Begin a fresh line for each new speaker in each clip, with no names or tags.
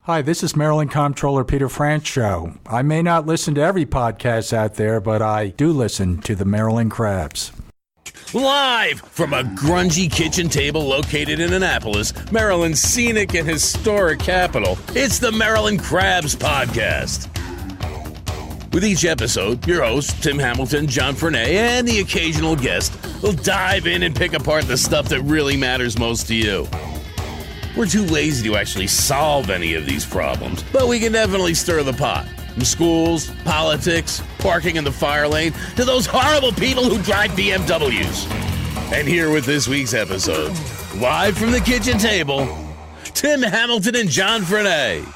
Hi, this is Maryland Comptroller Peter Francho. I may not listen to every podcast out there, but I do listen to the Maryland Crabs.
Live from a grungy kitchen table located in Annapolis, Maryland's scenic and historic capital, it's the Maryland Crabs Podcast. With each episode, your hosts, Tim Hamilton, John Fernay, and the occasional guest will dive in and pick apart the stuff that really matters most to you. We're too lazy to actually solve any of these problems, but we can definitely stir the pot. From schools, politics, parking in the fire lane, to those horrible people who drive BMWs. And here with this week's episode, live from the kitchen table, Tim Hamilton and John Fernay.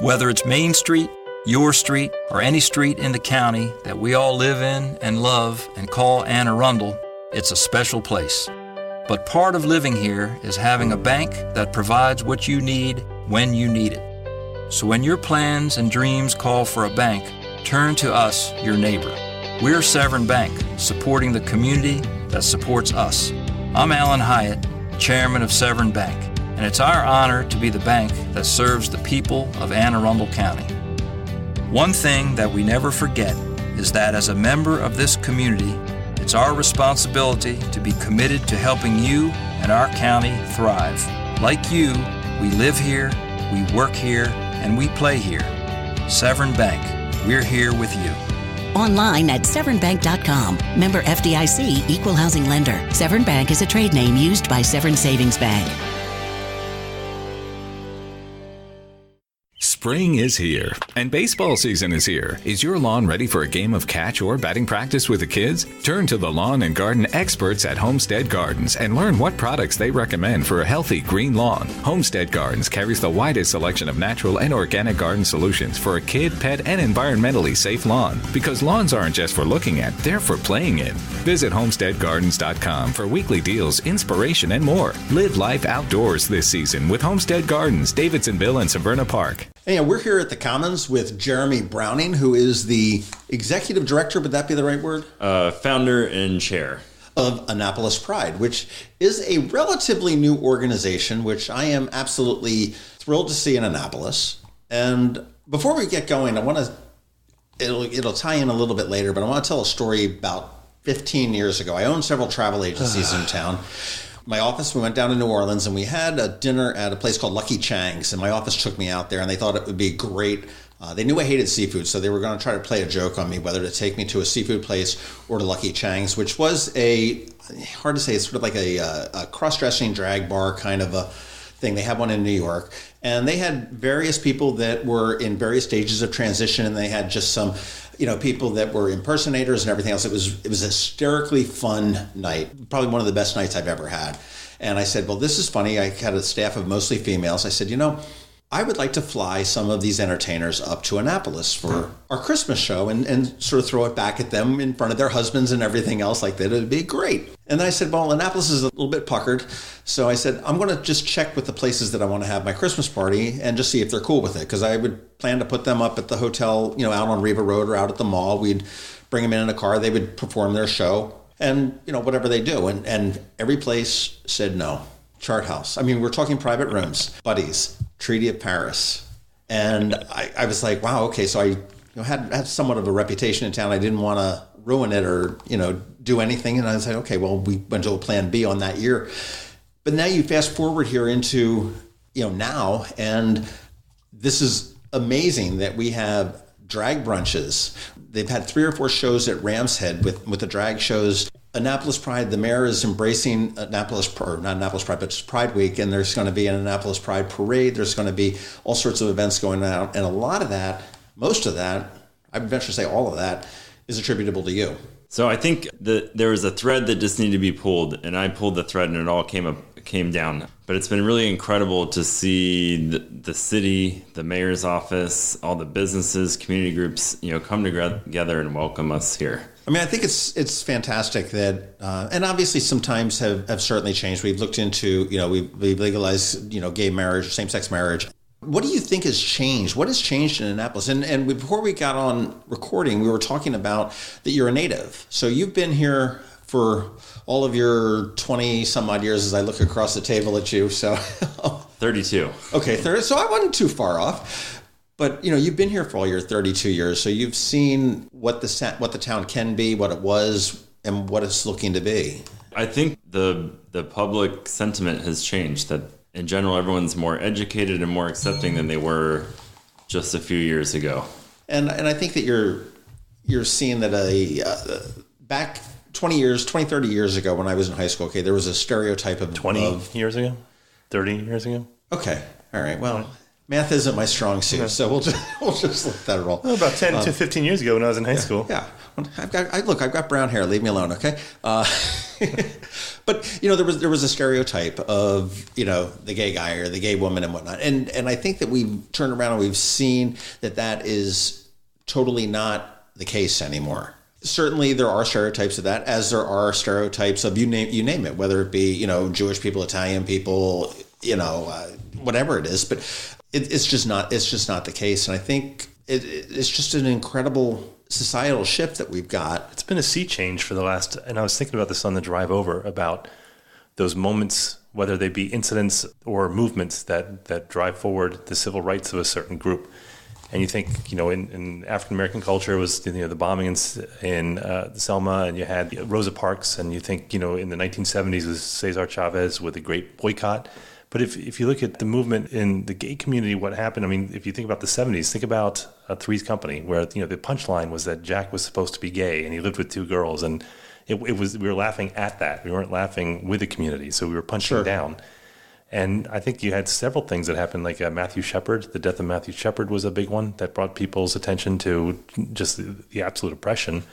Whether it's Main Street, your street, or any street in the county that we all live in and love and call Anne Arundel, it's a special place. But part of living here is having a bank that provides what you need when you need it. So when your plans and dreams call for a bank, turn to us, your neighbor. We're Severn Bank, supporting the community that supports us. I'm Alan Hyatt, chairman of Severn Bank, and it's our honor to be the bank that serves the people of Anne Arundel County. One thing that we never forget is that as a member of this community, it's our responsibility to be committed to helping you and our county thrive. Like you, we live here, we work here, and we play here. Severn Bank, we're here with you.
Online at severnbank.com. Member FDIC, Equal Housing Lender. Severn Bank is a trade name used by Severn Savings Bank.
Spring is here, and baseball season is here. Is your lawn ready for a game of catch or batting practice with the kids? Turn to the lawn and garden experts at Homestead Gardens and learn what products they recommend for a healthy green lawn. Homestead Gardens carries the widest selection of natural and organic garden solutions for a kid, pet, and environmentally safe lawn. Because lawns aren't just for looking at, they're for playing in. Visit homesteadgardens.com for weekly deals, inspiration, and more. Live life outdoors this season with Homestead Gardens, Davidsonville, and Severna Park.
Hey, we're here at the Commons with Jeremy Browning, who is the executive director, would that be the right word?
Founder and chair.
Of Annapolis Pride, which is a relatively new organization, which I am absolutely thrilled to see in Annapolis. And before we get going, I want to, it'll tie in a little bit later, but I want to tell a story about 15 years ago. I owned several travel agencies in town. My office, we went down to New Orleans and we had a dinner at a place called Lucky Chang's, and my office took me out there and they thought it would be great. They knew I hated seafood, so they were going to try to play a joke on me, whether to take me to a seafood place or to Lucky Chang's, which was hard to say, it's sort of like a cross-dressing drag bar kind of a thing. They have one in New York, and they had various people that were in various stages of transition, and they had just some people that were impersonators and everything else. It was a hysterically fun night, probably one of the best nights I've ever had. And I said, well, this is funny. I had a staff of mostly females. I said, I would like to fly some of these entertainers up to Annapolis for our Christmas show and sort of throw it back at them in front of their husbands and everything else like that. It would be great. And then I said, well, Annapolis is a little bit puckered. So I said, I'm going to just check with the places that I want to have my Christmas party and just see if they're cool with it. Because I would plan to put them up at the hotel, out on Riva Road or out at the mall. We'd bring them in a car. They would perform their show and, whatever they do. And every place said no. Chart House. I mean, we're talking private rooms, Buddies, Treaty of Paris. And I was like, wow, okay. So I had somewhat of a reputation in town. I didn't want to ruin it or, do anything. And I was like, okay, well, we went to a plan B on that year. But now you fast forward here into, now, and this is amazing that we have drag brunches. They've had 3 or 4 shows at Ram's Head with the drag shows. Annapolis Pride, the mayor is embracing not Annapolis Pride, but it's Pride Week, and there's going to be an Annapolis Pride Parade. There's going to be all sorts of events going out, and a lot of that, most of that, I would venture to say all of that, is attributable to you.
So I think that there was a thread that just needed to be pulled, and I pulled the thread, and it all came down. But it's been really incredible to see the city, the mayor's office, all the businesses, community groups, come together and welcome us here.
I mean, I think it's fantastic that, and obviously some times have certainly changed. We've looked into, we've legalized, gay marriage, same-sex marriage. What do you think has changed? What has changed in Annapolis? And before we got on recording, we were talking about that you're a native. So you've been here for all of your 20 some odd years as I look across the table at you. So
32.
Okay, so I wasn't too far off. But, you've been here for all your 32 years. So you've seen what the town can be, what it was, and what it's looking to be.
I think the public sentiment has changed, that in general, everyone's more educated and more accepting than they were just a few years ago. And
I think that you're seeing that back 30 years ago when I was in high school, okay, there was a stereotype of
20 years ago? 30 years ago?
Okay. All right. Well, math isn't my strong suit, so we'll just let that roll.
Well, about 10 to 15 years ago when I was in high school.
Yeah. I've got brown hair. Leave me alone, okay? But there was a stereotype of the gay guy or the gay woman and whatnot, and I think that we've turned around and we've seen that is totally not the case anymore. Certainly, there are stereotypes of that, as there are stereotypes of you name it, whether it be Jewish people, Italian people, whatever it is. But it's just not the case, and I think it's just an incredible societal shift that we've got.
It's been a sea change for the last, and I was thinking about this on the drive over, about those moments, whether they be incidents or movements that drive forward the civil rights of a certain group. And you think, in African-American culture, it was, the bombing in Selma, and you had Rosa Parks, and you think, in the 1970s was Cesar Chavez with the Great Boycott. But if you look at the movement in the gay community, what happened, I mean, if you think about the 70s, think about Three's Company, where, the punchline was that Jack was supposed to be gay and he lived with 2 girls. And it was, we were laughing at that. We weren't laughing with the community. So we were punching down. And I think you had several things that happened, like Matthew Shepard. The death of Matthew Shepard was a big one that brought people's attention to just the absolute oppression.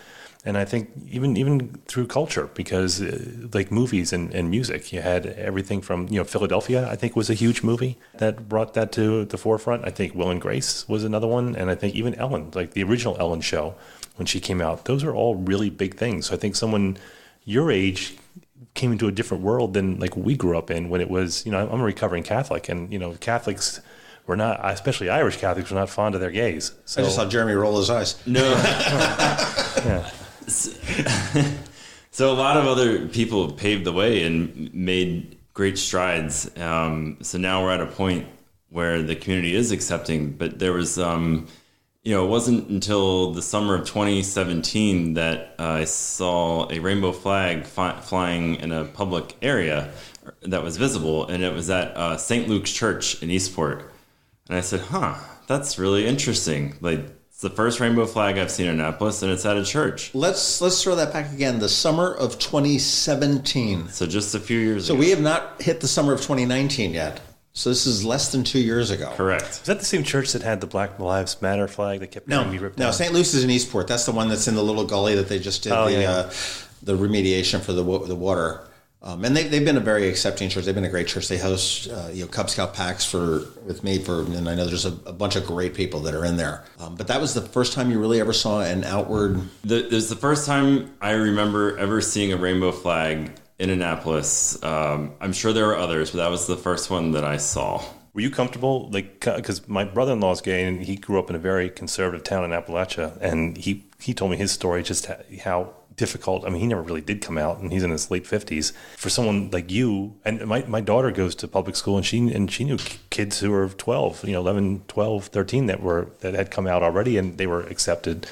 And I think even through culture, because like movies and music, you had everything from, Philadelphia, I think, was a huge movie that brought that to the forefront. I think Will and Grace was another one. And I think even Ellen, like the original Ellen show, when she came out, those are all really big things. So I think someone your age came into a different world than like we grew up in, when it was, I'm a recovering Catholic, and, Catholics were not, especially Irish Catholics, were not fond of their gays. So,
I just saw Jeremy roll his eyes.
No.
Yeah.
So a lot of other people paved the way and made great strides. So now we're at a point where the community is accepting, but there was, it wasn't until the summer of 2017 that I saw a rainbow flag flying in a public area that was visible, and it was at St. Luke's Church in Eastport. And I said, that's really interesting. Like, it's the first rainbow flag I've seen in Annapolis, and it's at a church.
Let's throw that back again. The summer of 2017.
So just a few years ago.
So we have not hit the summer of 2019 yet. So this is less than 2 years ago.
Correct.
Is that the same church that had the Black Lives Matter flag that kept getting ripped down?
No, St. Luke's is in Eastport. That's the one that's in the little gully that they just did the remediation for the water. And they've been a very accepting church. They've been a great church. They host Cub Scout packs with me, and I know there's a bunch of great people that are in there. But that was the first time you really ever saw an outward.
There's the first time I remember ever seeing a rainbow flag in Annapolis. I'm sure there were others, but that was the first one that I saw.
Were you comfortable? Like, because my brother-in-law is gay, and he grew up in a very conservative town in Appalachia, and he told me his story, just how difficult? I mean, he never really did come out, and he's in his late 50s. For someone like you, and my daughter goes to public school, and she knew kids who were 12, 11, 12, 13 that had come out already, and they were accepted.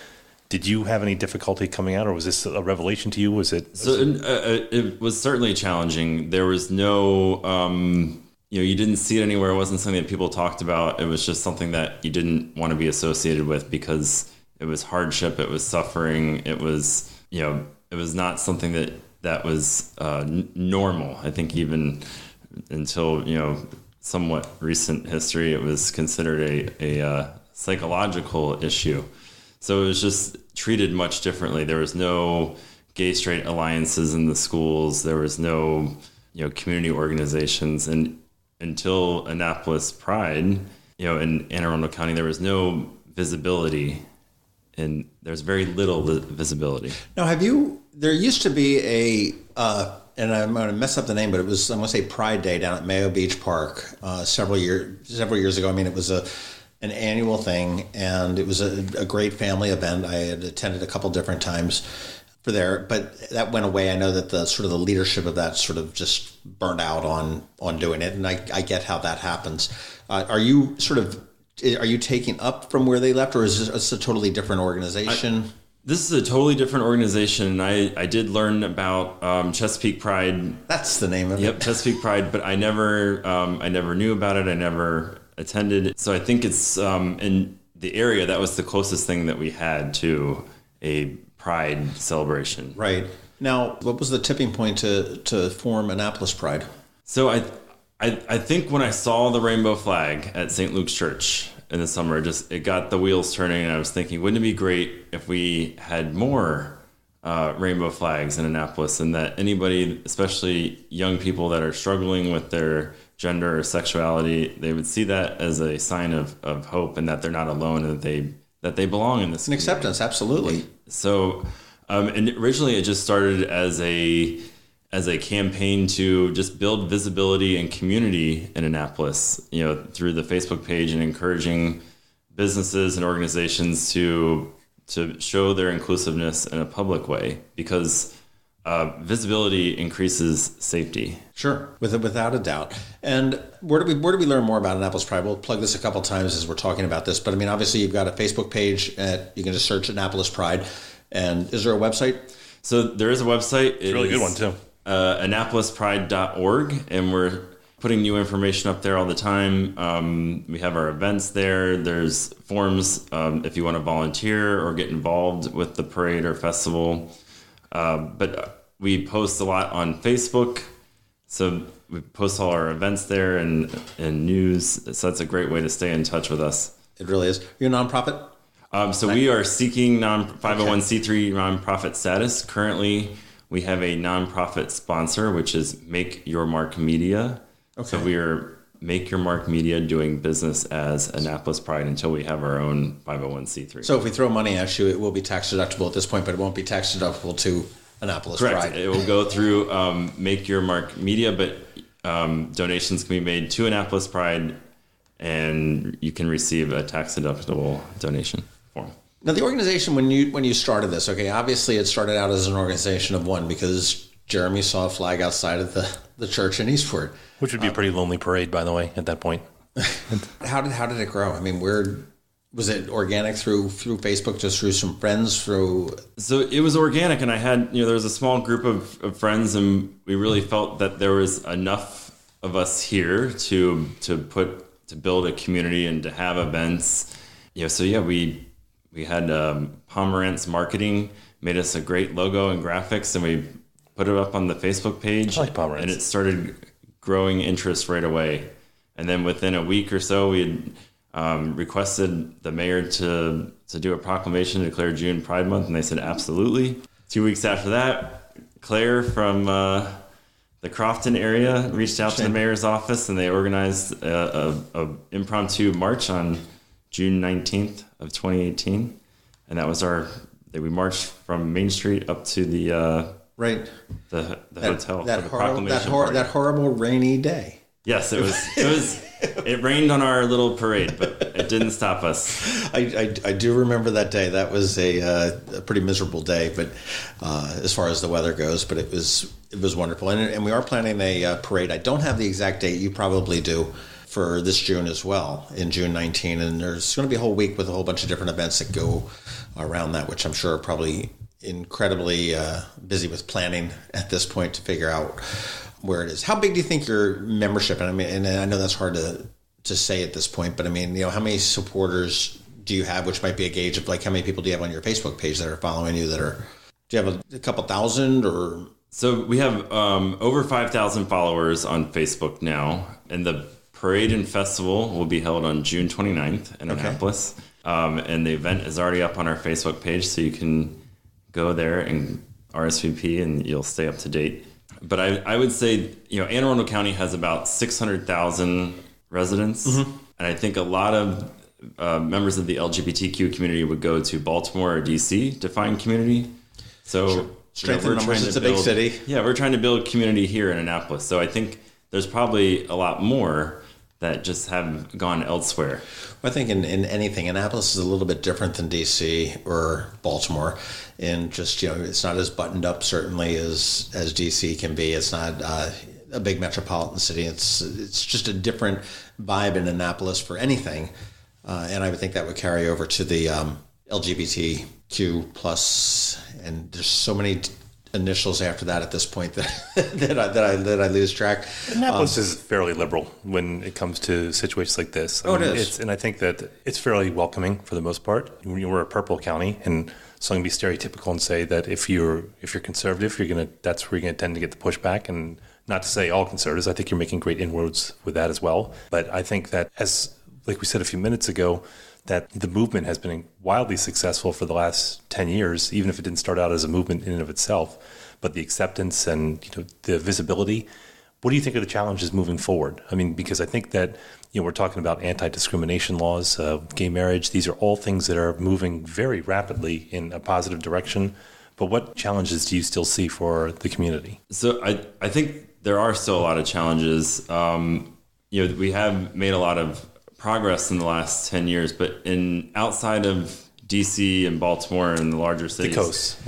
Did you have any difficulty coming out, or was this a revelation to you?
It was certainly challenging. There was no, you didn't see it anywhere. It wasn't something that people talked about. It was just something that you didn't want to be associated with because it was hardship. It was suffering. It was, it was not something that was normal. I think even until, somewhat recent history, it was considered a psychological issue. So it was just treated much differently. There was no gay-straight alliances in the schools. There was no, community organizations. And until Annapolis Pride, in Anne Arundel County, there was no visibility, and there's very little visibility.
Now, there used to be and I'm going to mess up the name, but it was, I'm going to say Pride Day down at Mayo Beach Park several years ago. I mean, it was an annual thing, and it was a great family event. I had attended a couple different times for there, but that went away. I know that the leadership of that sort of just burned out on doing it, and I get how that happens. Are you taking up from where they left, or is this a totally different organization?
This is a totally different organization. I did learn about Chesapeake Pride.
That's the name of it.
Yep, Chesapeake Pride, but I never knew about it. I never attended. So I think it's in the area, that was the closest thing that we had to a Pride celebration.
Right. Now, what was the tipping point to form Annapolis Pride?
So I think when I saw the rainbow flag at St. Luke's Church in the summer, it got the wheels turning, and I was thinking, wouldn't it be great if we had more rainbow flags in Annapolis, and that anybody, especially young people that are struggling with their gender or sexuality, they would see that as a sign of hope, and that they're not alone, and that they belong in this community.
Acceptance, absolutely.
So, and originally it just started as a campaign to just build visibility and community in Annapolis, through the Facebook page, and encouraging businesses and organizations to show their inclusiveness in a public way, because visibility increases safety.
Sure, without a doubt. And where do we learn more about Annapolis Pride? We'll plug this a couple times as we're talking about this, but I mean, obviously you've got a Facebook page. You can just search Annapolis Pride. And is there a website?
So there is a website.
It's a really good one too.
AnnapolisPride.org, and we're putting new information up there all the time. We have our events there. There's forms if you want to volunteer or get involved with the parade or festival. But we post a lot on Facebook, so we post all our events there and news. So that's a great way to stay in touch with us.
It really is. You're a nonprofit?
So we are seeking 501c3 nonprofit status. Currently, we have a nonprofit sponsor, which is Make Your Mark Media. Okay. So we are Make Your Mark Media doing business as Annapolis Pride until we have our own 501c3.
So if we throw money at you, it will be tax deductible at this point, but it won't be tax deductible to Annapolis
Correct.
Pride.
It will go through Make Your Mark Media, but donations can be made to Annapolis Pride, and you can receive a tax deductible donation form.
Now, the organization, when you started this, okay, obviously it started out as an organization of one because Jeremy saw a flag outside of the church in Eastport.
Which would be a pretty lonely parade, by the way, at that point.
How did it grow? I mean, was it organic through Facebook, just through some friends? So
it was organic, and I had, there was a small group of friends, and we really felt that there was enough of us here to build a community and to have events. We had Pomerantz Marketing made us a great logo and graphics, and we put it up on the Facebook page.
I like Pomerantz.
And it started growing interest right away. And then within a week or so, we had requested the mayor to do a proclamation to declare June Pride Month, and they said absolutely. 2 weeks after that, Claire from the Crofton area reached out to the mayor's office, and they organized a impromptu march on June 19th of 2018, and that was we marched from Main Street up to the hotel.
That horrible rainy day.
Yes, it was It rained on our little parade, but it didn't stop us.
I do remember that day. That was a pretty miserable day, but as far as the weather goes, but it was wonderful. And we are planning a parade. I don't have the exact date. You probably do, for this June as well, in June 19. And there's going to be a whole week with a whole bunch of different events that go around that, which I'm sure are probably incredibly busy with planning at this point to figure out where it is. How big do you think your membership, and I mean, and I know that's hard to say at this point, but I mean, how many supporters do you have, which might be a gauge of like how many people do you have on your Facebook page that are following you do you have a couple thousand or?
So we have over 5,000 followers on Facebook now, and the parade and festival will be held on June 29th in Annapolis. And the event is already up on our Facebook page, so you can go there and RSVP and you'll stay up to date. But I would say, Anne Arundel County has about 600,000 residents. Mm-hmm. And I think a lot of members of the LGBTQ community would go to Baltimore or DC to find community. So
sure. Strength in numbers, it's a big city.
Yeah, we're trying to build community here in Annapolis. So I think there's probably a lot more that just have gone elsewhere.
I think in anything, Annapolis is a little bit different than DC or Baltimore. And just, it's not as buttoned up, certainly, as DC can be. It's not a big metropolitan city. It's just a different vibe in Annapolis for anything. And I would think that would carry over to the LGBTQ plus. And there's so many initials after that at this point that I lose track.
Annapolis is fairly liberal when it comes to situations like this.
It is.
And I think that it's fairly welcoming for the most part. We're a purple county, and so I'm going to be stereotypical and say that if you're conservative, that's where you're going to tend to get the pushback. And not to say all conservatives, I think you're making great inroads with that as well. But I think that, as like we said a few minutes ago, that the movement has been wildly successful for the last 10 years, even if it didn't start out as a movement in and of itself. But the acceptance and the visibility, what do you think are the challenges moving forward? I mean, because I think that we're talking about anti-discrimination laws, gay marriage. These are all things that are moving very rapidly in a positive direction. But what challenges do you still see for the community?
So I think there are still a lot of challenges. We have made a lot of progress in the last 10 years, but outside of DC and Baltimore and the larger cities,
the coast,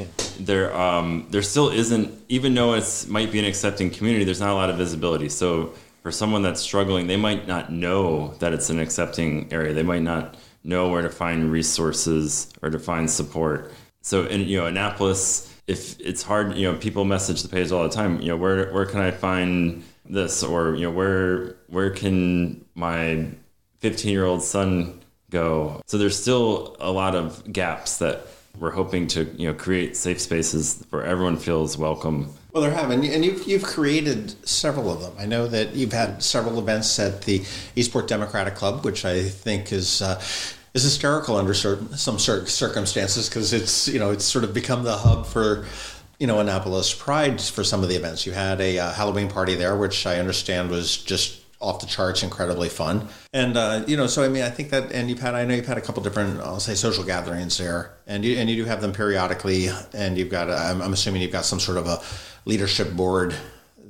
there still isn't, even though it might be an accepting community, there's not a lot of visibility. So for someone that's struggling, they might not know that it's an accepting area. They might not know where to find resources or to find support. So in Annapolis, if it's hard, people message the page all the time, where can I find this, or where can my 15-year-old son go? So there's still a lot of gaps that we're hoping to create safe spaces where everyone feels welcome.
Well, there have, and you've created several of them. I know that you've had several events at the Eastport Democratic Club, which I think is hysterical under some circumstances, because it's sort of become the hub for Annapolis Pride for some of the events. You had a Halloween party there, which I understand was just off the charts, incredibly fun. And, so, I mean, I think that, and I know you've had a couple different, I'll say, social gatherings there, and you do have them periodically, and you've got, I'm assuming you've got some sort of a leadership board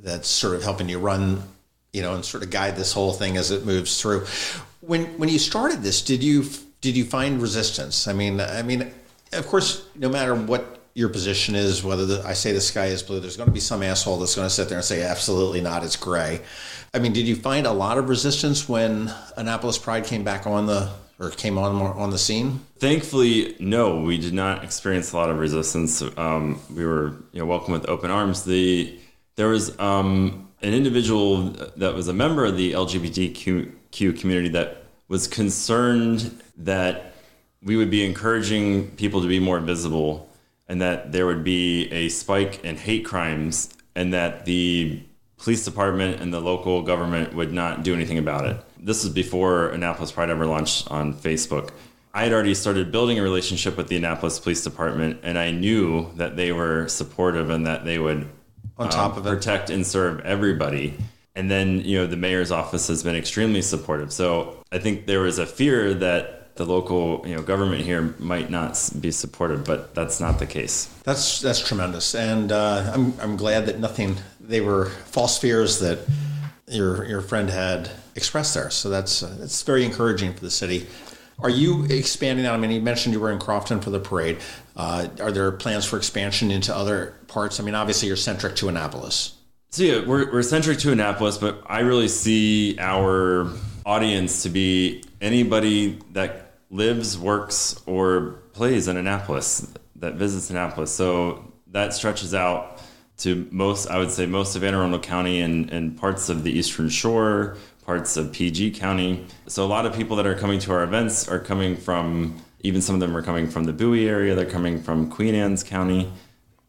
that's sort of helping you run, and sort of guide this whole thing as it moves through. When you started this, did you find resistance? I mean, of course, no matter what your position is, whether I say the sky is blue, there's going to be some asshole that's going to sit there and say, absolutely not, it's gray. I mean, did you find a lot of resistance when Annapolis Pride came on the scene? Thankfully,
no, we did not experience a lot of resistance. We were welcome with open arms. There was an individual that was a member of the LGBTQ community that was concerned that we would be encouraging people to be more visible, and that there would be a spike in hate crimes, and that the police department and the local government would not do anything about it. This was before Annapolis Pride ever launched on Facebook. I had already started building a relationship with the Annapolis Police Department, and I knew that they were supportive and that they would
on top of it,
protect and serve everybody. And then, the mayor's office has been extremely supportive. So I think there was a fear that the local, government here might not be supportive, but that's not the case.
That's tremendous, and I'm glad that they were false fears that your friend had express there. So that's very encouraging for the city. Are you expanding out? I mean, you mentioned you were in Crofton for the parade. Are there plans for expansion into other parts? I mean, obviously you're centric to Annapolis.
So yeah, we're centric to Annapolis, but I really see our audience to be anybody that lives, works, or plays in Annapolis, that visits Annapolis. So that stretches out to most of Anne Arundel County and parts of the Eastern Shore, parts of PG County. So a lot of people that are coming to our events are coming from, even some of them are coming from the Bowie area, they're coming from Queen Anne's County,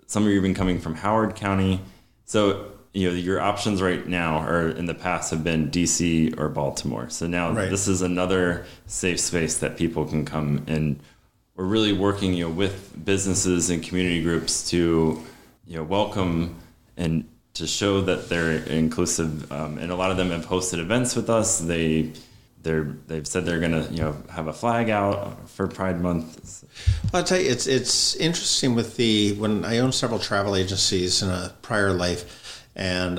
some are even coming from Howard County. So, your options right now, or in the past, have been DC or Baltimore. So now This is another safe space that people can come, and we're really working, with businesses and community groups to, welcome and to show that they're inclusive, and a lot of them have hosted events with us. They've said they're going to have a flag out for Pride Month.
Well, I'll tell you, it's interesting when I owned several travel agencies in a prior life, and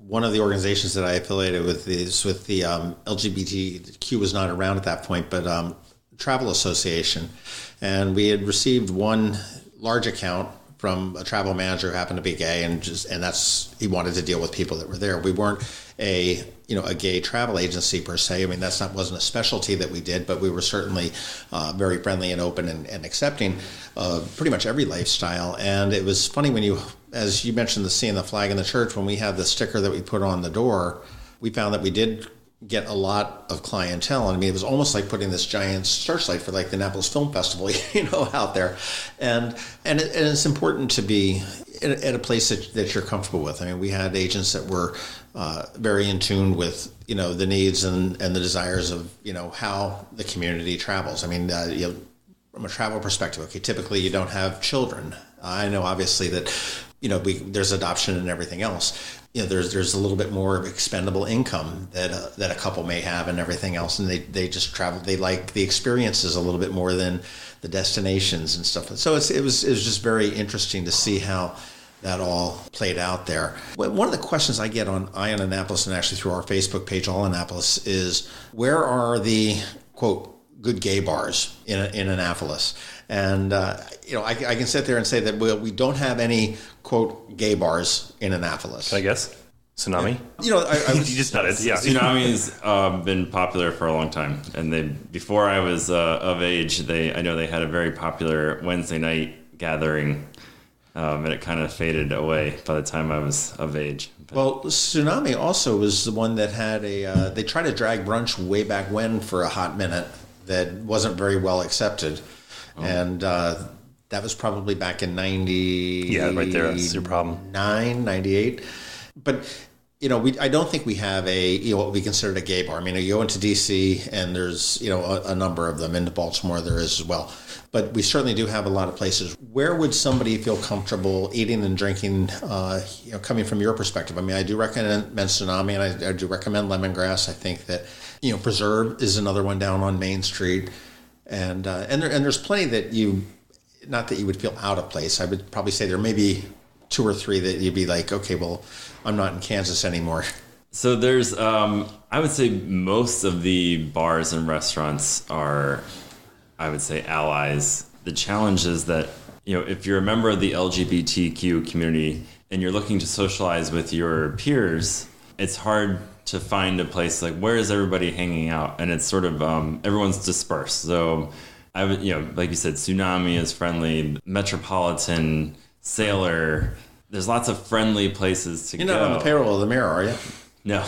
one of the organizations that I affiliated with is with the LGBTQ was not around at that point, but Travel Association, and we had received one large account from a travel manager who happened to be gay, and he wanted to deal with people that were there. We weren't a gay travel agency per se. I mean, wasn't a specialty that we did, but we were certainly very friendly and open and accepting of pretty much every lifestyle. And it was funny as you mentioned, seeing the flag in the church, when we had the sticker that we put on the door, we found that we did get a lot of clientele. I mean, it was almost like putting this giant searchlight for like the Annapolis Film Festival, out there. And it's important to be at a place that you're comfortable with. I mean, we had agents that were very in tune with, the needs and the desires of, how the community travels. I mean, from a travel perspective, okay, typically you don't have children. I know obviously that, there's adoption and everything else. There's a little bit more expendable income that a couple may have and everything else, and they just travel. They like the experiences a little bit more than the destinations and stuff. So it was just very interesting to see how that all played out there. One of the questions I get on Eye on Annapolis, and actually through our Facebook page, All Annapolis, is where are the quote good gay bars in Annapolis? And I can sit there and say that we don't have any quote gay bars in Annapolis.
Can I guess? Tsunami?
You
just nodded. Yeah.
Tsunami's been popular for a long time, and before I was of age, I know they had a very popular Wednesday night gathering, and it kind of faded away by the time I was of age.
Well, Tsunami also was the one that had they tried to drag brunch way back when for a hot minute that wasn't very well accepted. Oh. And that was probably back in 90.
Yeah, right there. That's your problem.
98. But, I don't think we have what we consider a gay bar. I mean, you go into D.C. and there's, a number of them. Into Baltimore there is as well. But we certainly do have a lot of places. Where would somebody feel comfortable eating and drinking, coming from your perspective? I mean, I do recommend Tsunami, and I do recommend Lemongrass. I think that, Preserve is another one down on Main Street. And there's plenty that not that you would feel out of place. I would probably say there may be 2 or 3 that you'd be like, okay, well, I'm not in Kansas anymore.
So there's, I would say most of the bars and restaurants are, I would say, allies. The challenge is that, if you're a member of the LGBTQ community and you're looking to socialize with your peers, it's hard to find a place like, where is everybody hanging out? And it's sort of, everyone's dispersed. So I would, like you said, Tsunami is friendly, Metropolitan, Sailor. There's lots of friendly places to go.
You're not on the payroll of the Mirror, are you?
No.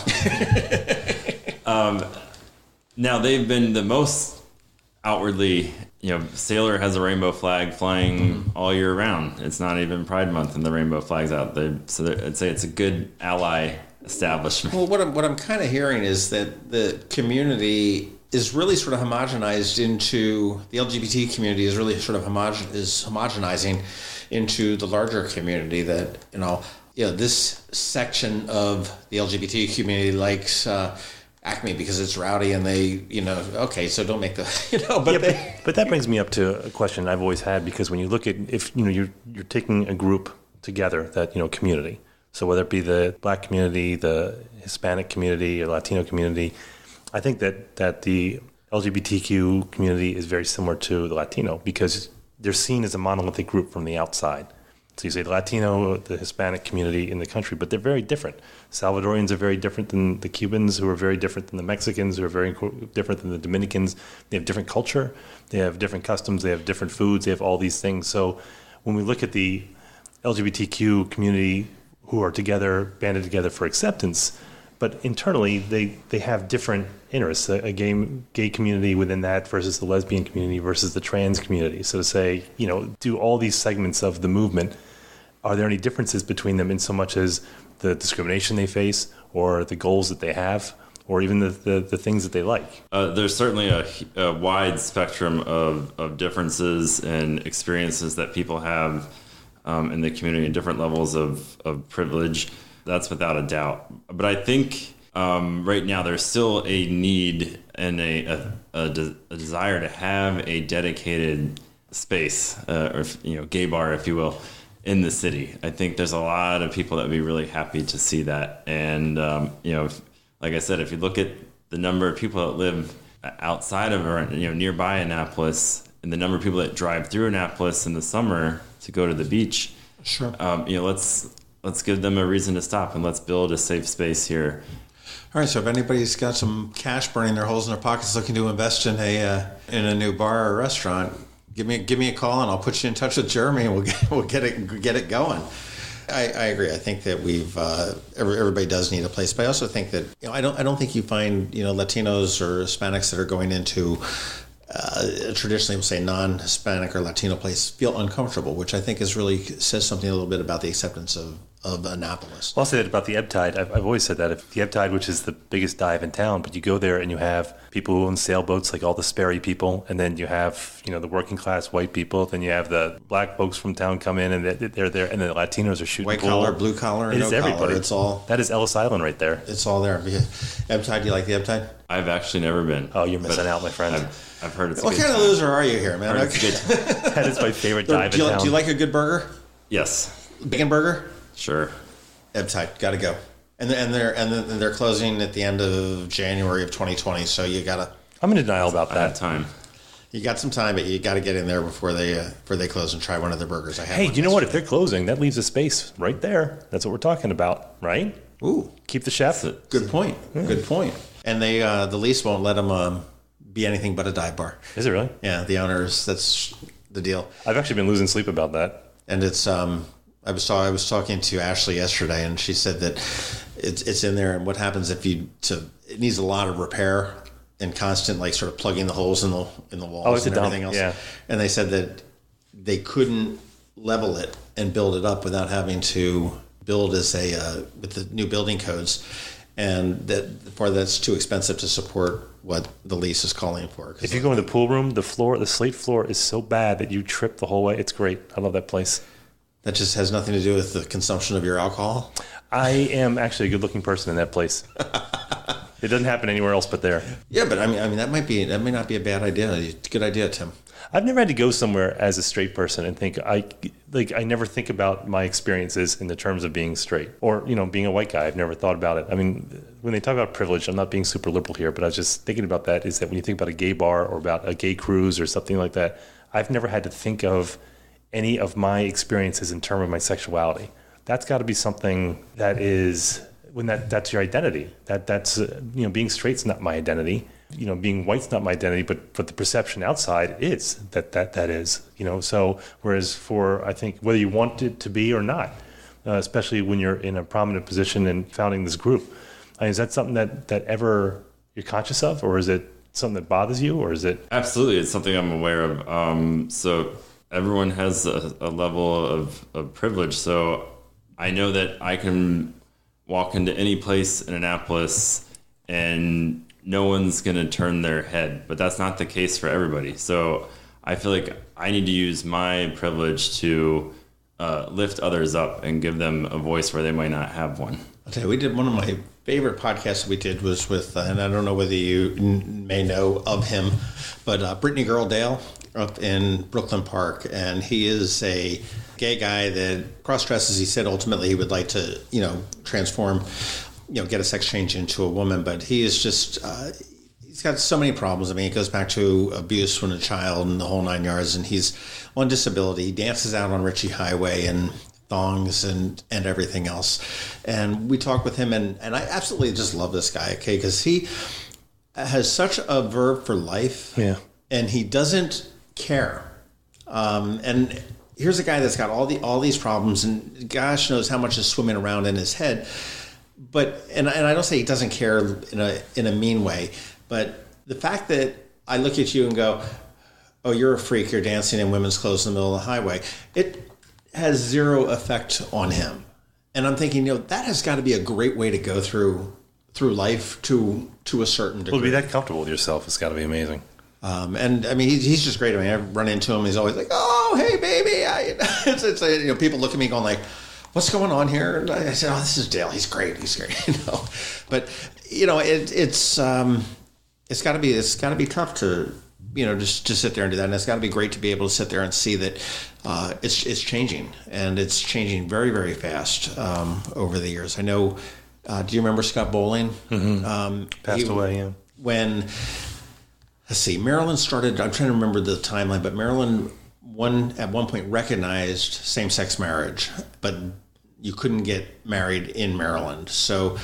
Now they've been the most outwardly, Sailor has a rainbow flag flying all year round. It's not even Pride Month and the rainbow flag's out there. So I'd say it's a good ally establishment.
Well, what I'm kind of hearing is that the community is really sort of homogenized into, the LGBT community is really sort of homogenizing into the larger community that, this section of the LGBT community likes Acme because it's rowdy and they, okay, so don't make the,
but that brings me up to a question I've always had, because when you look at, if, you're taking a group together, that, community, So whether it be the Black community, the Hispanic community, or Latino community, I think that the LGBTQ community is very similar to the Latino because they're seen as a monolithic group from the outside. So you say the Latino, the Hispanic community in the country, but they're very different. Salvadorians are very different than the Cubans, who are very different than the Mexicans, who are very different than the Dominicans. They have different culture, they have different customs, they have different foods, they have all these things. So when we look at the LGBTQ community who are banded together for acceptance, but internally they have different interests, a gay community within that versus the lesbian community versus the trans community. So to say, do all these segments of the movement, are there any differences between them in so much as the discrimination they face or the goals that they have or even the things that they like?
There's certainly a wide spectrum of differences and experiences that people have in the community and different levels of privilege. That's without a doubt. But I think right now there's still a need and a desire to have a dedicated space or gay bar, if you will, in the city. I think there's a lot of people that would be really happy to see that. And, like I said, if you look at the number of people that live outside of or nearby Annapolis and the number of people that drive through Annapolis in the summer to go to the beach,
sure.
Let's give them a reason to stop and let's build a safe space here.
All right, so if anybody's got some cash burning their holes in their pockets looking to invest in a new bar or restaurant, give me a call and I'll put you in touch with Jeremy and we'll get it going. I agree. I think that everybody does need a place, but I also think that I don't think you find Latinos or Hispanics that are going into traditionally we'll say non-Hispanic or Latino place feel uncomfortable, which I think says something a little bit about the acceptance of Annapolis.
Well, I'll say that about the Ebb Tide. I've always said that. If the Ebb Tide, which is the biggest dive in town, but you go there and you have people who own sailboats, like all the Sperry people, and then you have the working class white people, then you have the black folks from town come in and they're there, and the Latinos are shooting
white
pool.
Collar, blue collar,
it
no
is
collar.
Everybody.
It's all
that is Ellis Island right there.
It's all there. Ebb Tide. Do you like the Ebb Tide?
I've actually never been.
Oh, you're missing out, my friend.
I've heard it's.
What kind of loser are you here, man?
That is my favorite dive in town.
Do you like a good burger?
Yes.
Bacon burger?
Sure.
Ebb Tide, got to go. And they're closing at the end of January of 2020. So you gotta.
I'm in denial about that.
I have time.
You got some time, but you got to get in there before they close and try one of their burgers.
Hey, you know what? If they're closing, that leaves a space right there. That's what we're talking about, right?
Ooh,
keep the chef.
Good point. Yeah. Good point. And they the lease won't let them be anything but a dive bar.
Is it really?
Yeah, the owners. That's the deal.
I've actually been losing sleep about that.
And it's I was talking to Ashley yesterday, and she said that it's in there. And what happens if it needs a lot of repair and constant sort of plugging the holes in the walls and everything else. Yeah. And they said that they couldn't level it and build it up without having to build with the new building codes, and that's too expensive to support what the lease is calling for.
If you go in the pool room, the slate floor is so bad that you trip the whole way. It's great. I love that place.
That just has nothing to do with the consumption of your alcohol?
I am actually a good-looking person in that place. It doesn't happen anywhere else but there.
Yeah, but I mean that may not be a bad idea. It's a good idea, Tim.
I've never had to go somewhere as a straight person and think I never think about my experiences in the terms of being straight or being a white guy. I've never thought about it. I mean, when they talk about privilege, I'm not being super liberal here, but I was just thinking about that. Is that when you think about a gay bar or about a gay cruise or something like that, I've never had to think of any of my experiences in terms of my sexuality. That's got to be something that is when that's your identity. That's being straight's not my identity. Being white's not my identity, but the perception outside is that is. So whereas for I think whether you want it to be or not, especially when you're in a prominent position in founding this group, is that something that ever you're conscious of, or is it something that bothers you, or is it?
Absolutely, it's something I'm aware of. So everyone has a level of privilege. So I know that I can walk into any place in Annapolis and no one's going to turn their head, but that's not the case for everybody. So I feel like I need to use my privilege to lift others up and give them a voice where they might not have one.
I'll tell you, we did one of my favorite podcasts we did was with, and I don't know whether you may know of him, but Brittany Girldale up in Brooklyn Park. And he is a gay guy that cross-dresses. He said ultimately he would like to, transform, get a sex change into a woman. But he is just, he's got so many problems. I mean, it goes back to abuse when a child and the whole 9 yards. And he's on disability. He dances out on Ritchie Highway and thongs and everything else. And we talked with him, and I absolutely just love this guy, okay, because he has such a verve for life, and he doesn't care. And here's a guy that's got all these problems, and gosh knows how much is swimming around in his head. But and I don't say he doesn't care in a mean way, but the fact that I look at you and go, "Oh, you're a freak. You're dancing in women's clothes in the middle of the highway," it has zero effect on him. And I'm thinking, that has got to be a great way to go through life to a certain degree.
Well, to be that comfortable with yourself, it's got to be amazing.
And I mean, he's just great. I mean, I run into him. He's always like, "Oh, hey, baby." It's people look at me going like, "What's going on here?" And I said, "Oh, this is Dale. He's great. But it's got to be tough to just to sit there and do that. And it's got to be great to be able to sit there and see that it's changing, and it's changing very, very fast over the years. I know. Do you remember Scott Bowling?
Mm-hmm. Passed away. Yeah.
When Maryland started. I'm trying to remember the timeline, but Maryland at one point recognized same-sex marriage, but you couldn't get married in Maryland. So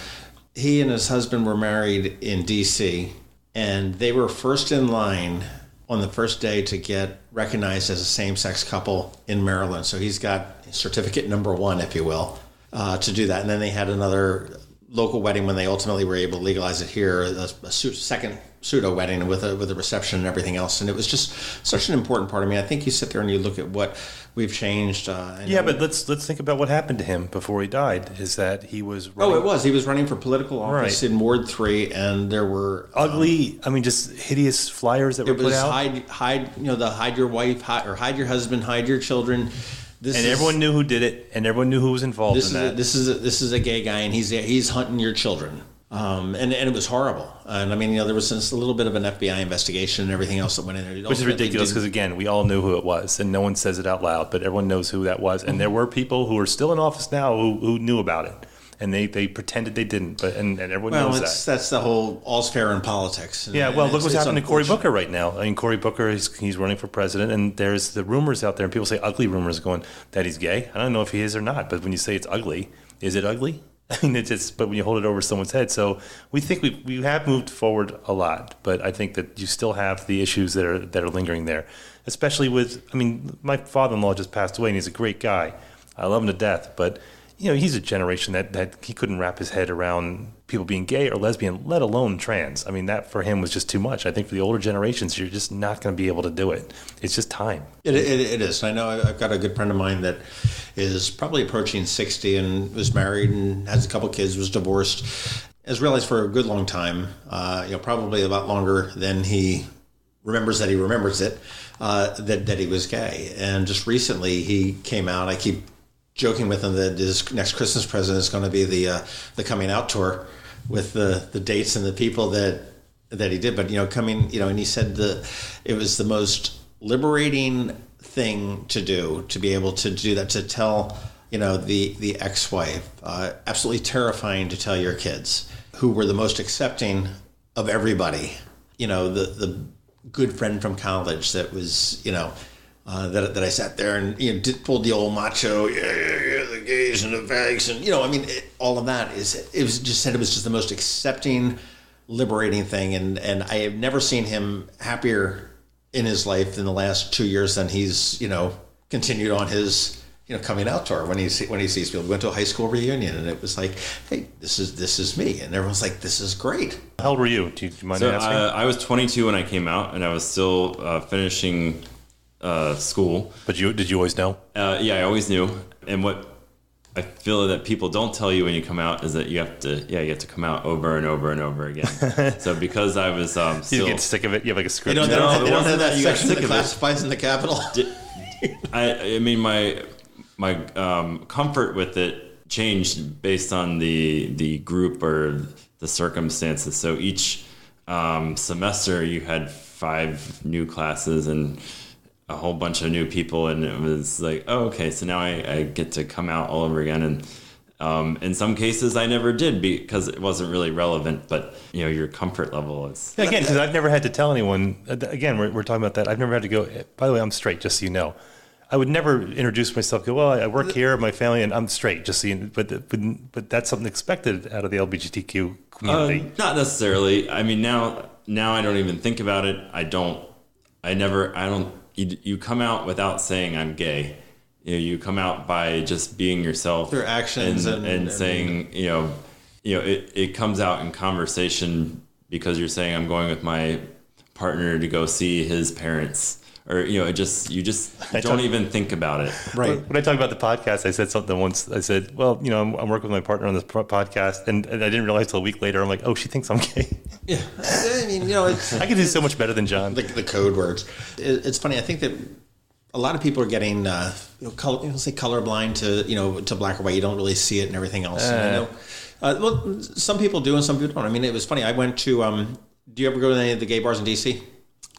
he and his husband were married in D.C., and they were first in line on the first day to get recognized as a same-sex couple in Maryland. So he's got certificate number 1, if you will, to do that. And then they had another local wedding when they ultimately were able to legalize it here, a second pseudo wedding with a reception and everything else. And it was just such an important part. I mean, I think you sit there and you look at what we've changed.
But let's think about what happened to him before he died. Is that he was running...
he was running for political office in Ward 3, and there were
ugly, just hideous flyers that were put out.
Hide your wife, or hide your husband, hide your children.
Everyone knew who did it, and everyone knew who was involved in that.
This is a gay guy, and he's hunting your children. And it was horrible. And I mean, there was a little bit of an FBI investigation and everything else that went in there.
Which is ridiculous because, again, we all knew who it was, and no one says it out loud, but everyone knows who that was. And there were people who are still in office now who knew about it. And they pretended they didn't, and everyone knows that.
That's the whole all's fair in politics.
And, look what's happening to Cory Booker right now. I mean, Cory Booker, he's running for president, and there's the rumors out there, and people say ugly rumors going that he's gay. I don't know if he is or not, but when you say it's ugly, is it ugly? I mean, but when you hold it over someone's head. So we think we have moved forward a lot, but I think that you still have the issues that are lingering there, especially with, my father-in-law just passed away, and he's a great guy. I love him to death, but he's a generation that he couldn't wrap his head around people being gay or lesbian, let alone trans. I mean, that for him was just too much. I think for the older generations, you're just not going to be able to do it. It's just time.
It is. I know I've got a good friend of mine that is probably approaching 60 and was married and has a couple kids, was divorced, has realized for a good long time, probably a lot longer than he remembers that he remembers it, that he was gay. And just recently he came out. I keep joking with him that his next Christmas present is going to be the coming out tour with the dates and the people that he did. But coming, and he said it was the most liberating thing to do, to be able to do that, to tell the ex-wife, absolutely terrifying to tell your kids, who were the most accepting of everybody, the good friend from college that was that I sat there and pulled the old macho, the gays and the fags, and all of that it was just the most accepting, liberating thing, and I have never seen him happier in his life in the last 2 years than he's continued on his coming out tour. When he sees people, we went to a high school reunion, and it was like, hey, this is me, and everyone's like, this is great.
How old were you? Do you mind asking?
I was 22 when I came out, and I was still finishing school.
But did you always know?
Yeah, I always knew. And what I feel that people don't tell you when you come out is that you have to come out over and over and over again. So because I was still...
You get sick of it? You have like a script?
They don't have that section of the classifieds in the Capitol.
I mean, my comfort with it changed based on the group or the circumstances. So each semester you had 5 new classes and a whole bunch of new people, and it was like, oh, okay, so now I get to come out all over again. And in some cases I never did because it wasn't really relevant, but your comfort level is...
Yeah, again, because I've never had to tell anyone, again, we're talking about that, I've never had to go, by the way, I'm straight, just so you know. I would never introduce myself, go, well, I work here, my family, and I'm straight, just so you know. But that's something expected out of the LBGTQ community.
Not necessarily. I mean, now I don't even think about it. You come out without saying I'm gay. You come out by just being yourself.
Their actions
and saying, it comes out in conversation because you're saying I'm going with my partner to go see his parents. Or, you just don't even think about it.
Right. When I talk about the podcast, I said something once. I said, well, I'm working with my partner on this podcast. And I didn't realize till a week later, I'm like, oh, she thinks I'm gay.
Yeah. I mean, I
can do so much better than John.
The code words. It's funny. I think that a lot of people are getting, colorblind to black or white. You don't really see it and everything else. Well, some people do and some people don't. I mean, it was funny. I went to, do you ever go to any of the gay bars in D.C.?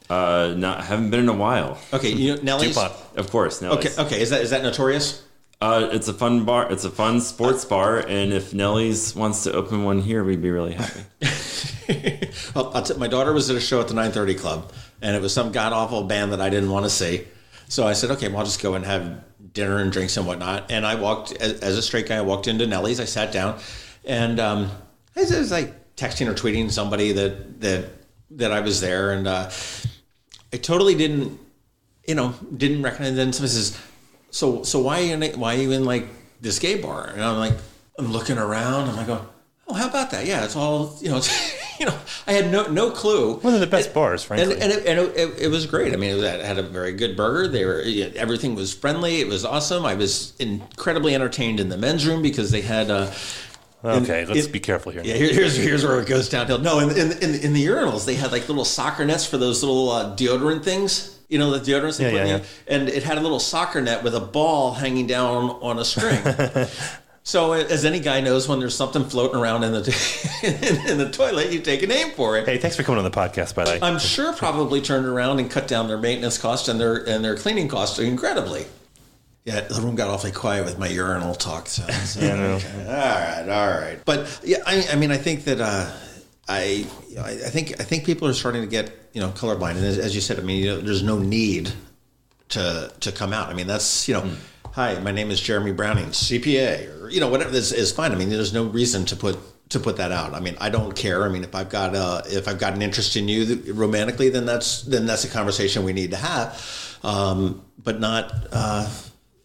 I haven't been in a while.
Okay, Nelly's?
Of course, Nelly's.
Okay. Is that notorious?
It's a fun bar. It's a fun sports bar, and if Nelly's wants to open one here, we'd be really happy.
Well, my daughter was at a show at the 930 Club, and it was some god-awful band that I didn't want to see. So I said, okay, well, I'll just go and have dinner and drinks and whatnot. And I walked, as a straight guy, I walked into Nelly's. I sat down, and I was like texting or tweeting somebody that I was there, and I totally didn't recognize. And then somebody says, so why are you in like this gay bar? And I'm like, I'm looking around. I'm like, oh, how about that? Yeah, it's all, I had no clue.
One of the best bars, frankly.
And it was great. I mean, it had a very good burger. Everything was friendly. It was awesome. I was incredibly entertained in the men's room because they had,
okay, let's be careful here.
Yeah, here's where it goes downhill. No, in the urinals, they had like little soccer nets for those little deodorant things. The deodorants they put in. And it had a little soccer net with a ball hanging down on a string. So as any guy knows, when there's something floating around in the toilet, you take a name for it.
Hey, thanks for coming on the podcast, by the way.
I'm sure probably turned around and cut down their maintenance costs and their cleaning costs incredibly. Yeah, the room got awfully quiet with my urinal talk. So okay. All right. But yeah, I mean, I think that I think people are starting to get colorblind, and as you said, I mean, there's no need to come out. I mean, that's hi, my name is Jeremy Browning, CPA, or whatever is fine. I mean, there's no reason to put that out. I mean, I don't care. I mean, if I've got an interest in you romantically, then that's a conversation we need to have, but not.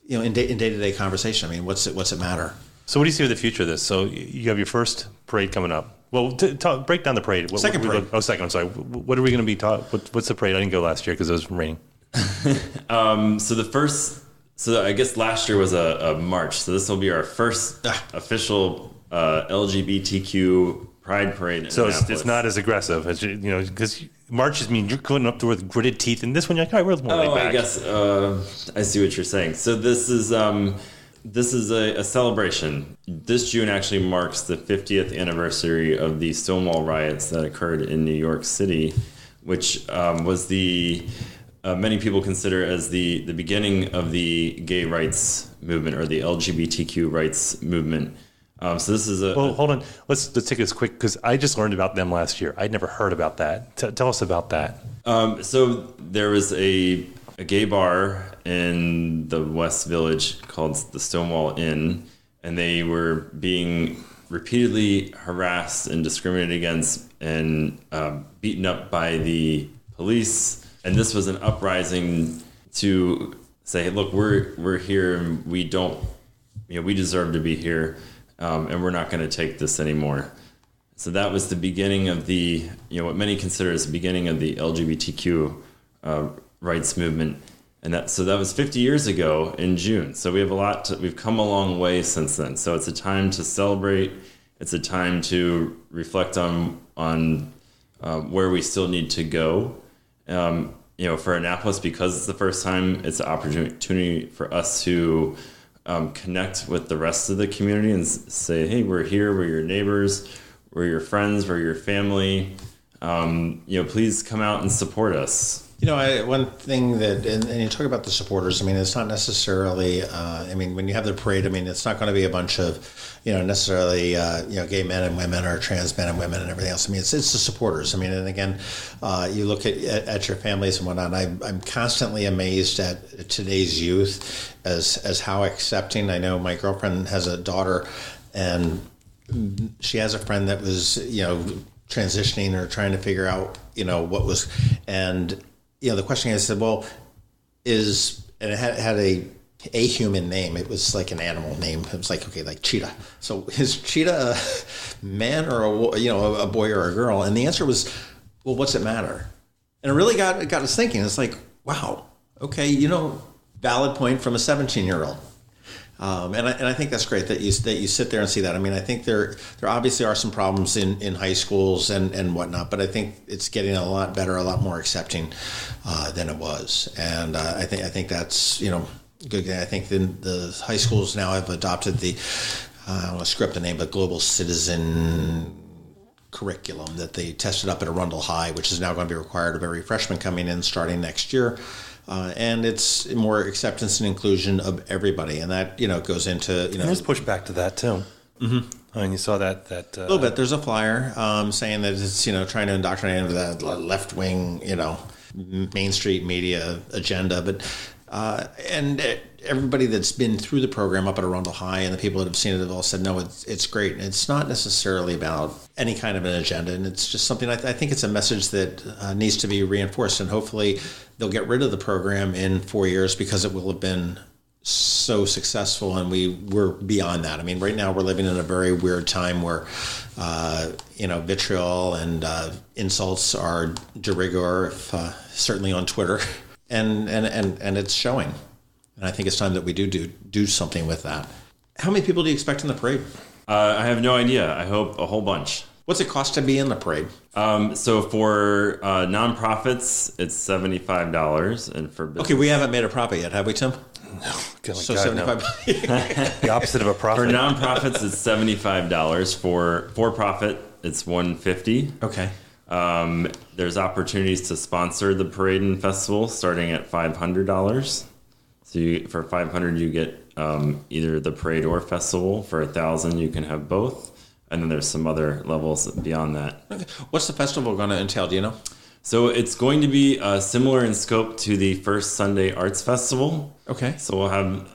In day-to-day conversation. I mean, what's it matter?
So what do you see with the future of this? So you have your first parade coming up. Well, break down the parade.
Second parade.
Second. I'm sorry. What are we going to be taught? What's the parade? I didn't go last year because it was raining.
So I guess last year was a march. So this will be our first official LGBTQ Pride Parade.
So it's not as aggressive as because marches mean you're going up there with gritted teeth, and this one you're like, all right, we're more laid back.
I guess I see what you're saying. So this is a celebration. This June actually marks the 50th anniversary of the Stonewall riots that occurred in New York City, which was many people consider as the beginning of the gay rights movement or the LGBTQ rights movement. So this is
well, hold on. Let's take this quick because I just learned about them last year. I'd never heard about that. Tell us about that.
So there was a gay bar in the West Village called the Stonewall Inn, and they were being repeatedly harassed and discriminated against and beaten up by the police. And this was an uprising to say, hey, look, we're here and we deserve to be here. And we're not going to take this anymore. So that was the beginning of the, what many consider as the beginning of the LGBTQ rights movement. And that was 50 years ago in June. So we have we've come a long way since then. So it's a time to celebrate. It's a time to reflect on where we still need to go. For Annapolis, because it's the first time, it's an opportunity for us to connect with the rest of the community and say, hey, we're here, we're your neighbors, we're your friends, we're your family. Please come out and support us.
One thing that, and you talk about the supporters, it's not necessarily, when you have the parade, it's not going to be a bunch of, necessarily, gay men and women or trans men and women and everything else. It's the supporters. And again, you look at your families and whatnot, I'm constantly amazed at today's youth as how accepting. I know my girlfriend has a daughter, and she has a friend that was, transitioning or trying to figure out, what was, and the question is, well, and it had a human name. It was like an animal name. It was like, okay, like cheetah. So is cheetah a man or a boy or a girl? And the answer was, well, what's it matter? And it really got us thinking. It's like, wow, okay, valid point from a 17-year-old. And I think that's great that you sit there and see that. I think there obviously are some problems in high schools and whatnot, but I think it's getting a lot better, a lot more accepting than it was. And I think that's good. I think the high schools now have adopted the I don't want to script the name, but Global Citizen curriculum that they tested up at Arundel High, which is now going to be required of every freshman coming in starting next year. And it's more acceptance and inclusion of everybody, and that goes into
There's pushback to that too. Mm-hmm. You saw that a
little bit. There's a flyer saying that it's trying to indoctrinate into that left wing Main Street media agenda, but and everybody that's been through the program up at Arundel High and the people that have seen it have all said no, it's great. And it's not necessarily about any kind of an agenda, and it's just something I think it's a message that needs to be reinforced, and hopefully they'll get rid of the program in 4 years because it will have been so successful, and we're beyond that. Right now we're living in a very weird time where vitriol and insults are de rigueur, certainly on Twitter. And it's showing, and I think it's time that we do something with that. How many people do you expect in the parade?
I have no idea. I hope a whole bunch.
What's it cost to be in the parade?
So for nonprofits, it's $75, and for business,
okay, we haven't made a profit yet, have we, Tim?
No.
So $75.
The opposite of a profit.
For nonprofits, it's $75. For profit, it's $150.
Okay.
There's opportunities to sponsor the parade and festival starting at $500. So for $500, you get either the parade or festival. For $1,000, you can have both. And then there's some other levels beyond that.
Okay. What's the festival going to entail? Do you know?
So it's going to be similar in scope to the First Sunday Arts Festival.
Okay.
So we'll have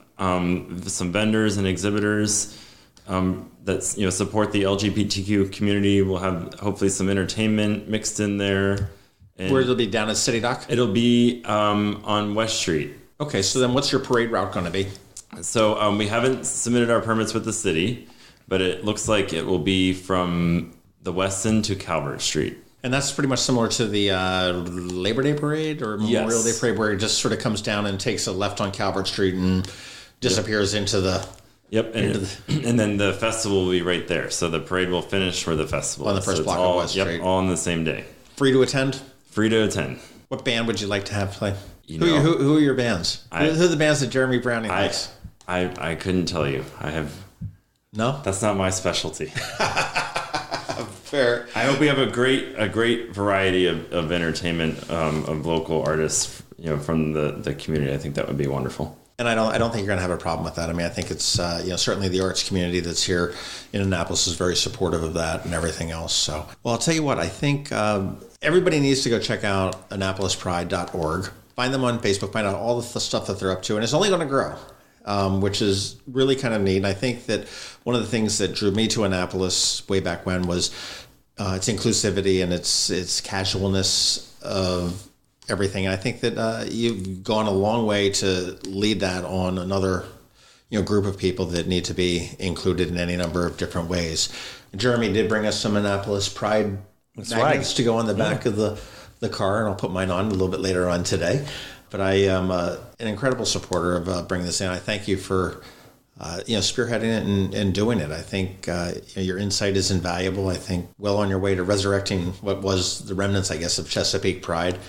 some vendors and exhibitors that support the LGBTQ community. We'll have hopefully some entertainment mixed in there. And
where it'll be down at City Dock?
It'll be on West Street.
Okay, so then what's your parade route going to be?
So we haven't submitted our permits with the city, but it looks like it will be from the West End to Calvert Street.
And that's pretty much similar to the Labor Day Parade or Memorial Day Parade, where it just sort of comes down and takes a left on Calvert Street and disappears into the...
Yep, and then the festival will be right there. So the parade will finish where the festival
on the first block of West Street.
Yep, all on the same day.
Free to attend?
Free to attend.
What band would you like to have play? Who are your bands? Who are the bands that Jeremy Browning likes?
I couldn't tell you. I have...
No?
That's not my specialty.
Fair.
I hope we have a great variety of entertainment of local artists, from the community. I think that would be wonderful.
And I don't think you're going to have a problem with that. I think it's certainly the arts community that's here in Annapolis is very supportive of that and everything else. So, well, I'll tell you what. I think everybody needs to go check out AnnapolisPride.org. Find them on Facebook. Find out all the stuff that they're up to, and it's only going to grow. Which is really kind of neat. And I think that one of the things that drew me to Annapolis way back when was its inclusivity and its casualness of everything. And I think that you've gone a long way to lead that on another group of people that need to be included in any number of different ways. Jeremy did bring us some Annapolis Pride magnets to go on the back of the car, and I'll put mine on a little bit later on today. But I am an incredible supporter of bringing this in. I thank you for spearheading it and doing it. I think your insight is invaluable. I think well on your way to resurrecting what was the remnants, I guess, of Chesapeake Pride.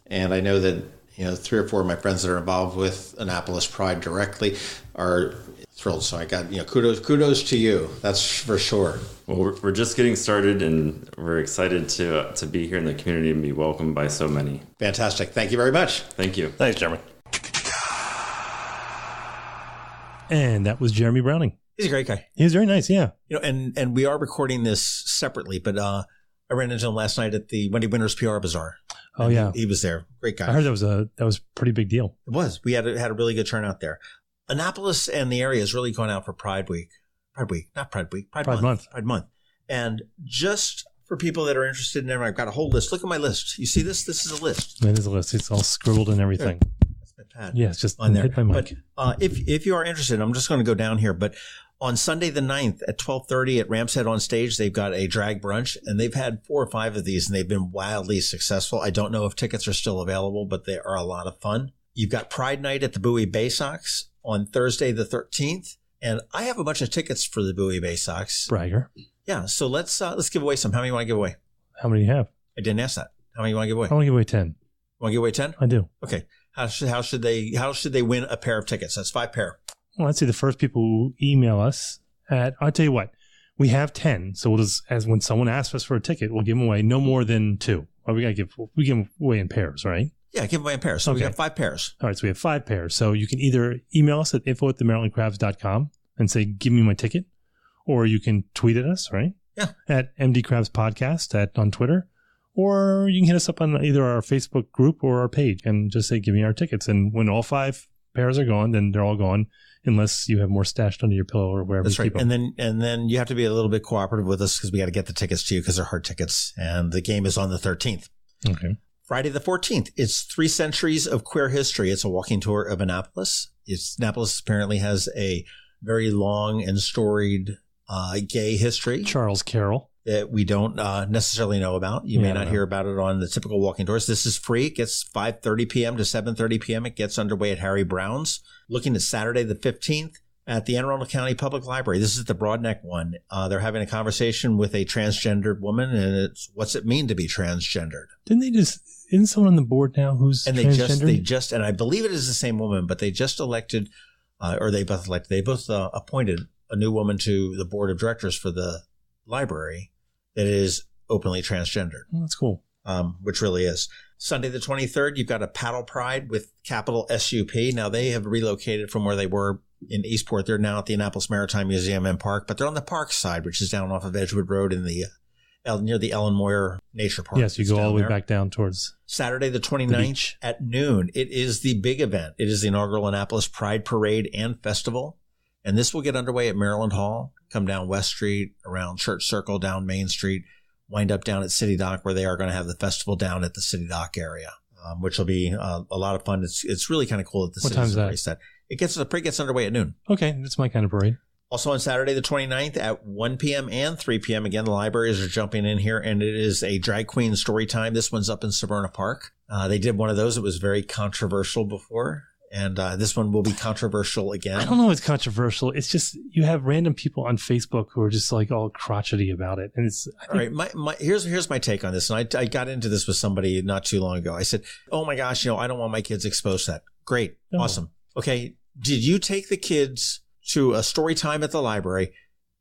And I know that 3 or 4 of my friends that are involved with Annapolis Pride directly are thrilled. So I got, kudos to you. That's for sure.
Well, we're just getting started, and we're excited to be here in the community and be welcomed by so many.
Fantastic. Thank you very much.
Thank you.
Thanks, Jeremy. And that was Jeremy Browning.
He's a great guy.
He's very nice, yeah.
And we are recording this separately, but I ran into him last night at the Wendy Winters PR Bazaar.
Oh, yeah.
He was there. Great guy.
I heard that was a pretty big deal.
It was. We had a really good turnout there. Annapolis and the area is really going out for Pride Week. Not Pride Week. Pride Month. Pride Month. And just for people that are interested in it, I've got a whole list. Look at my list. You see this? This is a list.
It is a list. It's all scribbled and everything.
Good. That's my pad.
Yeah, it's just
on there.
Hit my mic.
But if you are interested, I'm just going to go down here. But on Sunday the 9th at 12:30 at Ram's Head on Stage, they've got a drag brunch, and they've had 4 or 5 of these, and they've been wildly successful. I don't know if tickets are still available, but they are a lot of fun. You've got Pride Night at the Bowie Baysox on Thursday the 13th, and I have a bunch of tickets for the Bowie Baysox.
Bragger.
Yeah, so let's give away some. How many you want to give away?
How many do you have?
I didn't ask that. How many you want to give away?
I want to give away 10.
You want to give away 10?
I do.
Okay. How should they win a pair of tickets? That's 5 pair.
Well, let's see. The first people who email us I'll tell you what, we have 10. So we'll just, as when someone asks us for a ticket, we'll give them away no more than 2. Or we give them away in pairs, right?
Yeah, give them away in pairs. So we got 5 pairs.
All right. So we have 5 pairs. So you can either email us at info@themarylandcrabs.com and say, give me my ticket, or you can tweet at us, right?
Yeah.
At MD Crabs Podcast on Twitter, or you can hit us up on either our Facebook group or our page and just say, give me our tickets. And when all 5 pairs are gone, then they're all gone, unless you have more stashed under your pillow or wherever.
That's
you
right.
keep them.
And then you have to be a little bit cooperative with us because we got to get the tickets to you because they're hard tickets. And the game is on the 13th.
Okay.
Friday the 14th. It's 3 centuries of queer history. It's a walking tour of Annapolis. Annapolis apparently has a very long and storied gay history.
Charles Carroll.
That we don't necessarily know about. You may not hear about it on the typical walking tours. This is free. It gets 5:30 p.m. to 7:30 p.m. It gets underway at Harry Brown's. Looking at Saturday the 15th at the Anne Arundel County Public Library. This is the Broadneck one. They're having a conversation with a transgendered woman, and it's what's it mean to be transgendered.
Isn't someone on the board now who's transgendered?
They just, and I believe it is the same woman, but they just elected, they both appointed a new woman to the board of directors for the library that is openly transgendered.
Oh, that's cool.
Which really is. Sunday the 23rd, you've got a paddle pride with capital SUP. Now, they have relocated from where they were in Eastport. They're now at the Annapolis Maritime Museum and Park, but they're on the park side, which is down off of Edgewood Road in the near the Ellen Moyer Nature Park.
Yes, you go all the way back down towards
Saturday the 29th at noon. It is the big event. It is the inaugural Annapolis Pride Parade and Festival. And this will get underway at Maryland Hall, come down West Street, around Church Circle, down Main Street, wind up down at City Dock, where they are going to have the festival down at the City Dock area, which will be a lot of fun. It's really kind of cool that the city's embraced that. The parade gets underway at noon.
Okay, that's my kind of parade.
Also on Saturday the 29th at 1 p.m. and 3 p.m. Again, the libraries are jumping in here, and it is a drag queen story time. This one's up in Severna Park. They did one of those. It was very controversial before. And this one will be controversial again.
I don't know if it's controversial. It's just you have random people on Facebook who are just like all crotchety about it. And it's
all right. Here's my take on this. And I got into this with somebody not too long ago. I said, oh my gosh, I don't want my kids exposed to that. Great. No. Awesome. Okay. Did you take the kids to a story time at the library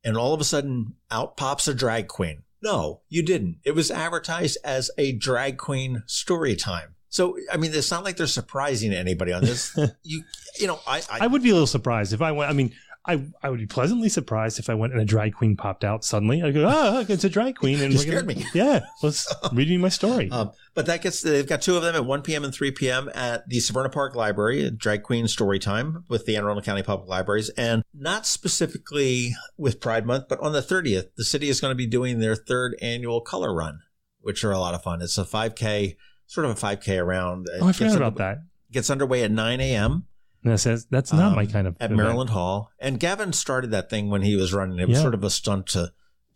and all of a sudden out pops a drag queen? No, you didn't. It was advertised as a drag queen story time. So, I mean, it's not like they're surprising anybody on this. I
would be a little surprised if I went. I mean, I would be pleasantly surprised if I went and a drag queen popped out suddenly. I go, it's a drag queen. And
you scared me.
Yeah. Let's read me my story.
But they've got 2 of them at 1 p.m. and 3 p.m. at the Severna Park Library, a drag queen story time with the Anne Arundel County Public Libraries. And not specifically with Pride Month, but on the 30th, the city is going to be doing their 3rd annual color run, which are a lot of fun. It's a 5K. Sort of a 5K around.
I forgot about that.
Gets underway at 9 a.m.
That's not my kind of
at event. Maryland Hall. And Gavin started that thing when he was running. It was sort of a stunt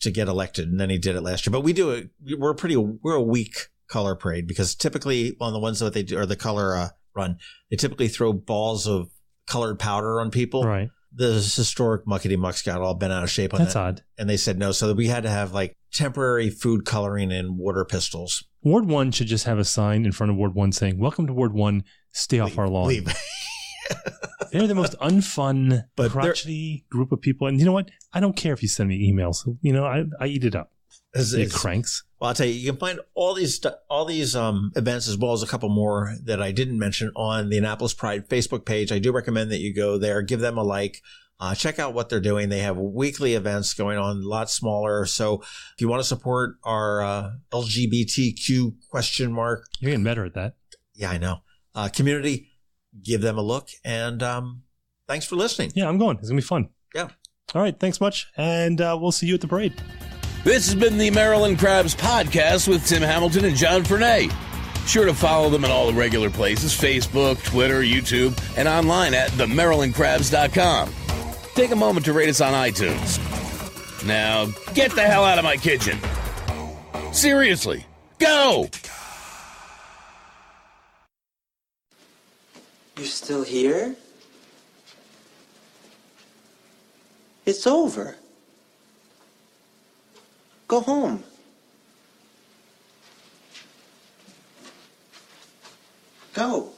to get elected, and then he did it last year. But we're a weak color parade because typically on the ones that they do or the color run, they typically throw balls of colored powder on people.
Right.
The historic muckety mucks got all bent out of shape on that.
That's odd.
And they said no, so we had to have like temporary food coloring and water pistols.
Ward 1 should just have a sign in front of Ward 1 saying, "Welcome to Ward 1. Stay off our lawn."
Leave.
They're the most unfun, crotchety group of people. And you know what? I don't care if you send me emails. You know, I eat it up. It cranks.
Well, I'll tell you can find all these events as well as a couple more that I didn't mention on the Annapolis Pride Facebook page. I do recommend that you go there, give them a like, check out what they're doing. They have weekly events going on, a lot smaller. So if you want to support our LGBTQ ?
You're getting better at that.
Yeah, I know. Community, give them a look. And thanks for listening.
Yeah, I'm going. It's going to be fun.
Yeah.
All right. Thanks much. And we'll see you at the parade.
This has been the Maryland Crabs Podcast with Tim Hamilton and John Fernay. Sure to follow them in all the regular places, Facebook, Twitter, YouTube, and online at themarylandcrabs.com. Take a moment to rate us on iTunes. Now, get the hell out of my kitchen. Seriously, go!
You're still here? It's over. Go home. Go.